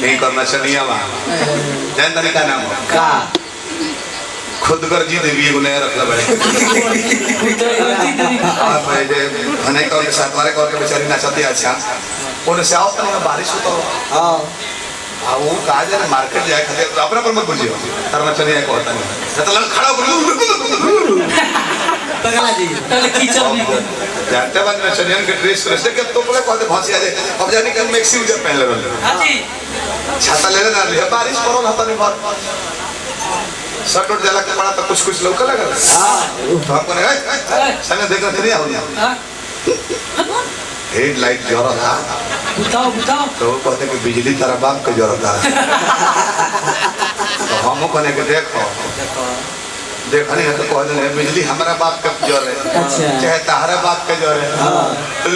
नहीं करना चनिया वहाँ जान तनी का नाम का खुदगर जी देवी को नया रखला बड़े आप जे हने कौन के साथ मारे कौन के बेचारी नाचती अच्छा उन्हें से आओ तनी बारिश होता हो हां आ वो कहा जाए मार्केट जाए खाते अपना पर मत बुझियो करना चनिया को होता नहीं तो लग खड़ा कर पगला जी पहले कीचड़ में जानते बात में चनियन के ड्रेस से के तो बोले कहते भांसी आ जाए अब जाने के मैक्सी उधर पहन ले हां जी छाता ले लेना ले बारिश पड़ो ना तनी बात शर्ट उठ जाला के पड़ा तो कुछ लौका लगा हां तो आपको ने संग देखना नहीं आओ हां हेडलाइट जरा था बताओ तो वो कहते कि बिजली तारा बाप का जरूरत है तो हम कहने के देखो देखने है तो कहने है बिजली हमारा बाप का जोर है चाहे तारा बाप का जोर है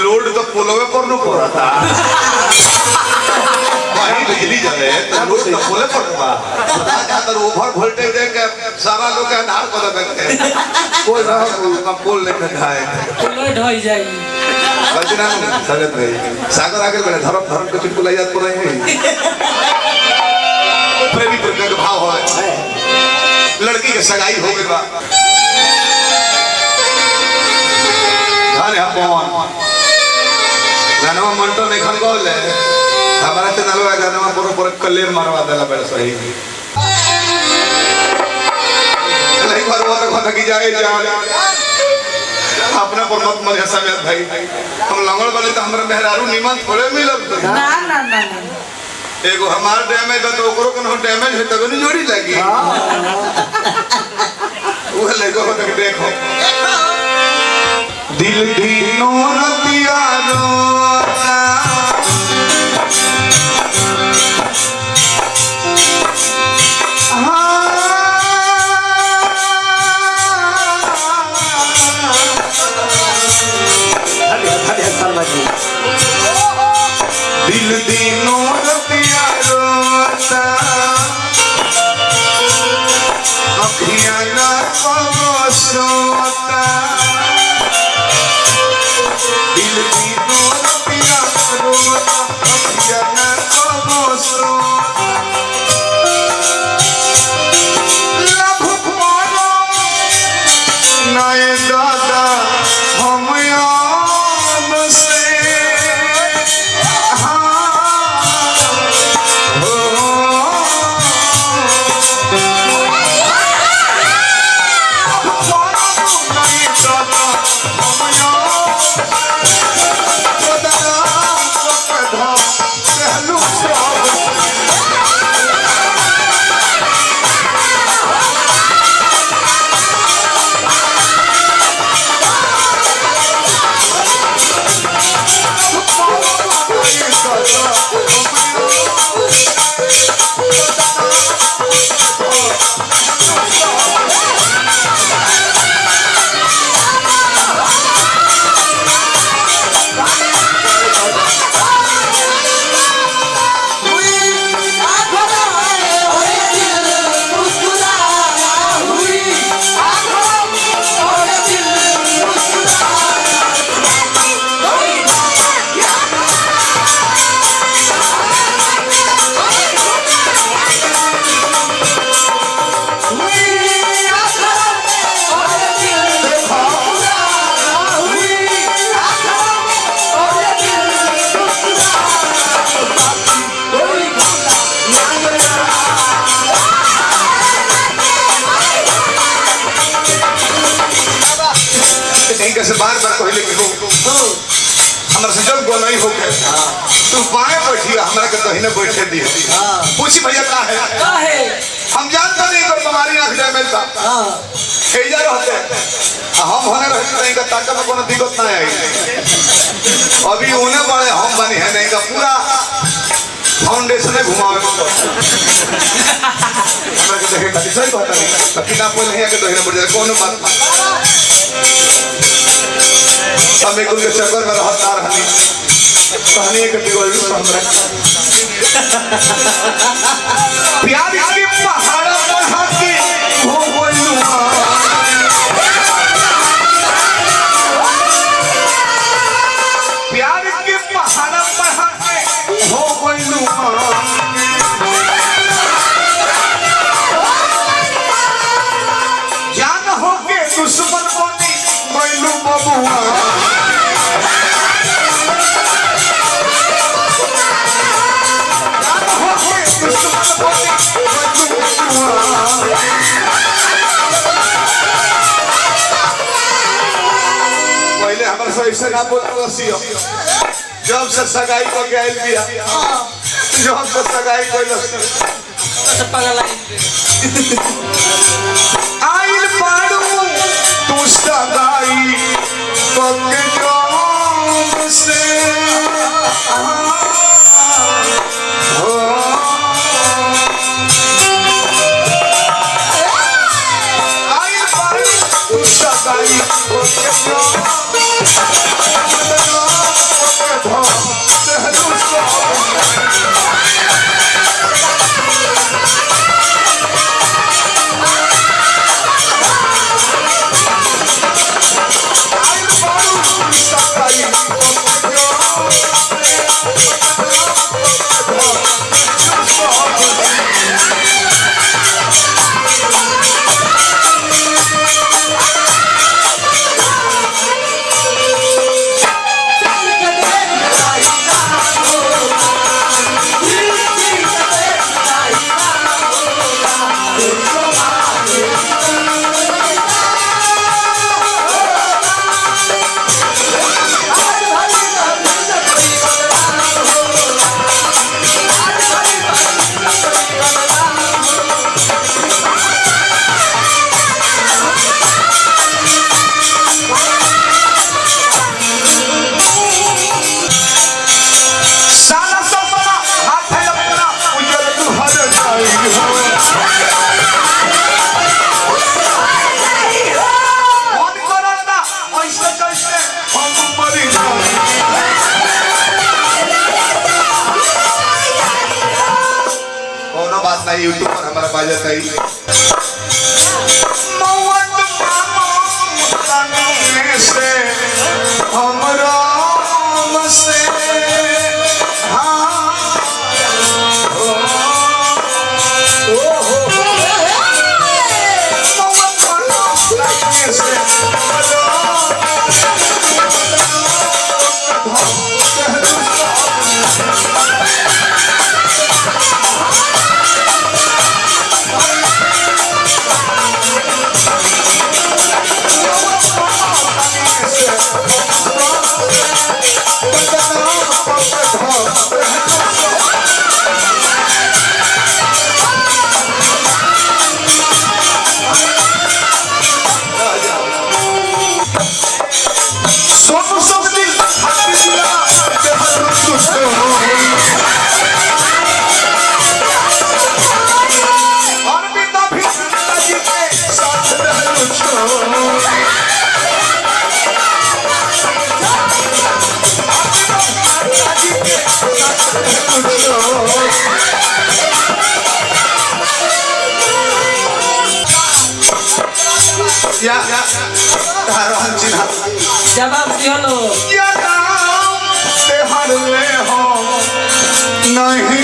लोड तो पुलवे पर न पड़ता वहीं बिजली जले तो लोड तो पुले पर बा ज्यादातर ओवर वोल्टेज दे के सारा लोग के नार को देते कोई ना पुल लेके खाए पुल ढोई जाई बजना सगत नहीं सागर आगे बड़े धर्म के चुटकुला याद कर रहे हैं प्रेमी प्रेम का भाव है लड़की के सगाई हो गई बा धाने अपन गाना मंटो नहीं खन गोल है हमारा चैनल में गाना पर कलेर मारवा देला बड़े सही नहीं मारवा तो खन की जाए जान अपना पर मत मजे समेत भाई हम लंगड़ वाले तो हमरा मेहरारू निमन थोड़े मिलल ना एगो हमार डैमेज बा तो ओकरो कोनो डैमेज है तब नहीं जोड़ी लगी वो लेगो तक देखो दिल दीनो रतिया रोता दिल दीनो रतिया रोता अखियां ना सोता दिल दीनो रतिया रोता अखियां ना सोता लभ मारो नाए दादा हम याद से से बार-बार कहले कि हो हमरा से जब गो नहीं हो गए तू बाएं बैठिए हमरा के दहिने बैठे दिए पूछी भैया का है हम जानते नहीं कर बीमारी रख जाए मिलता एजा रहते हम होने रहते नहीं का ताकत में कोनो दिक्कत ना आई अभी उन्हें बड़े हम बनी है नहीं का पूरा फाउंडेशन घुमावे हमरा के देखे खातिर सही बात नहीं बाकी ना बोल है कि दहिने बैठ जाए कोनो बात हमें कुल के चक्कर में रहता रहनी कहने के बिगड़ हमरा प्यार के पहाड़ पर हाथी हो गइलुआ प्यार के पहाड़ पर हाथी हो गइलुआ दुश्मन बोली पहले हमारे से ऐसे ना बोलते रसियो जब से सगाई को गैल दिया जब से सगाई को आइल पाड़ू तू सगाई को के जब से आइल पाड़ू तू सगाई को के यूट्यूब पर हमारा बाजा था से हमरा से जवाब दियो लो नहीं